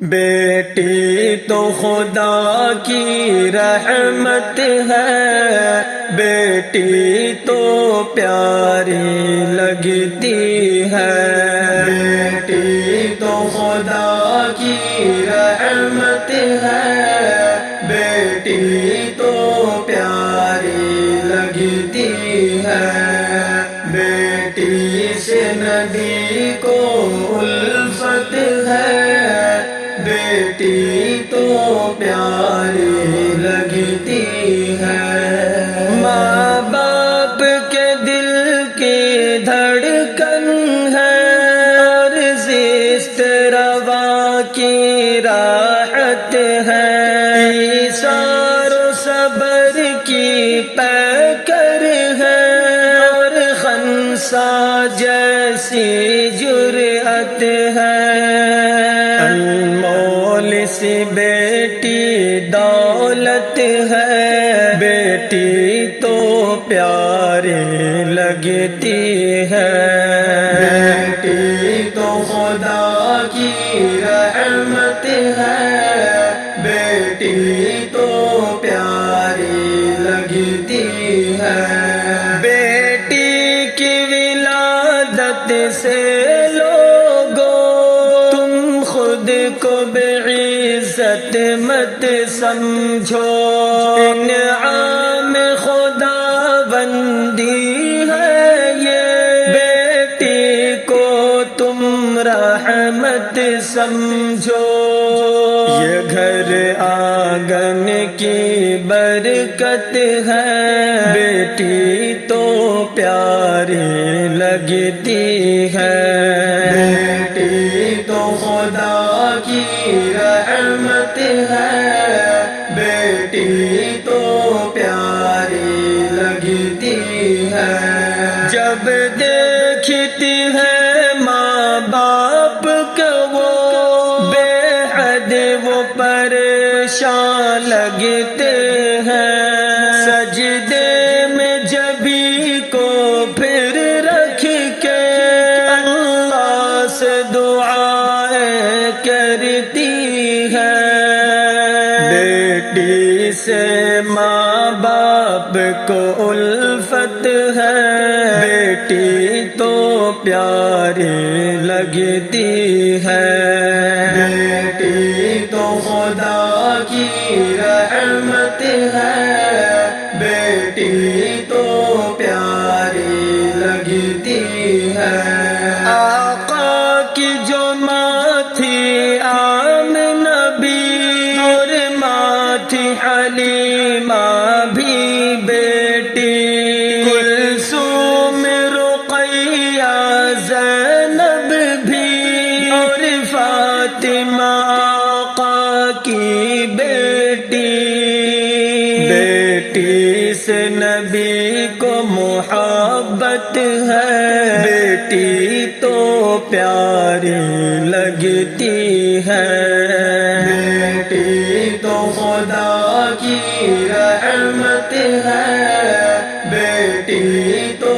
بیٹی تو خدا کی رحمت ہے، بیٹی تو پیاری لگتی ہے، بیٹی تو خدا کی رحمت ہے، بیٹی تو پیاری لگتی ہے، بیٹی سے نبی کو الفت ہے، بیٹی تو پیاری لگتی ہے، ماں باپ کے دل کی دھڑکن ہے، اور زیست روا کی راحت ہے، ایثار و صبر کی پیکر ہے، اور خنسا جیسی جرأت ہے، سی بیٹی دولت ہے، بیٹی تو پیاری لگتی ہے، بیٹی تو خدا کی رحمت ہے، بیٹی تو پیاری لگتی ہے، بیٹی کی ولادت سے لوگوں تم خود کو عزت مت سمجھو، انعام خدا بندی ہے یہ، بیٹی کو تم رحمت سمجھو، یہ گھر آنگن کی برکت ہے، بیٹی تو پیاری لگتی ہے، بیٹی تو خدا کی رحمت ہے، بیٹی تو پیاری لگتی ہے، جب دیکھتی ہے ماں باپ کو وہ بے حد وہ پریشان لگتے ہیں، سجدے میں جبھی کو پھر رکھ کے اللہ سے دعائیں کرتی ہے، بیٹی سے ماں باپ کو الفت ہے، بیٹی تو پیاری لگتی ہے، بیٹی تو خدا کی رحمت ہے، بیٹی تو پیاری لگتی ہے، آقا کی جو ماں تھی آمنہ بھی، اور ماں تھی حلیمہ بھی بیٹی، کلثوم رقیہ زینب بھی، اور فاطمہ آقا کی بیٹی، بیٹی سے نبی کو محبت ہے، بیٹی تو پیاری لگتی ہے، بیٹی تو خدا کی رحمت ہے، بیٹی تو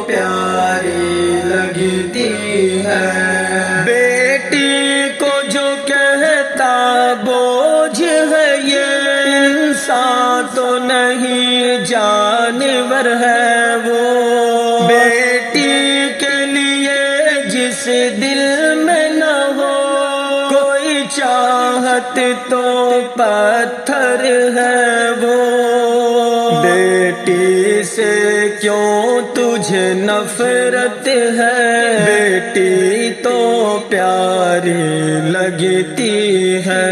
پیاری لگتی ہے، بیٹی کو جو کہتا بوجھ ہے یہ، انسان تو نہیں جانور ہے وہ، بیٹی کے لیے جس دل میں نہ ہو کوئی چاہت تو پتھر ہے وہ، بیٹی سے کیوں تجھے نفرت ہے، بیٹی تو پیاری لگتی ہے،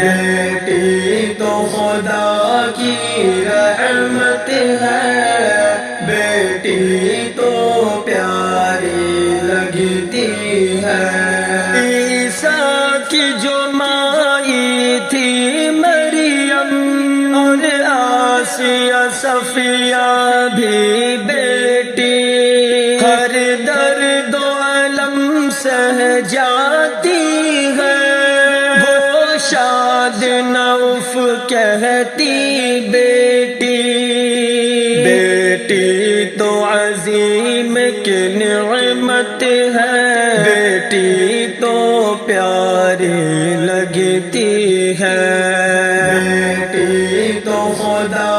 بیٹی تو خدا کی رحمت ہے، بیٹی تو پیاری لگتی ہے، عیسیٰ کی جو مائی تھی مریم، اور آسیہ صفیہ بھی بیٹی، ہر درد و علم سہ جاتی ہے، وہ شاد نوف کہتی بیٹی، بیٹی تو عظیم کی نعمت ہے، بیٹی تو پیاری لگتی ہے، بیٹی تو خدا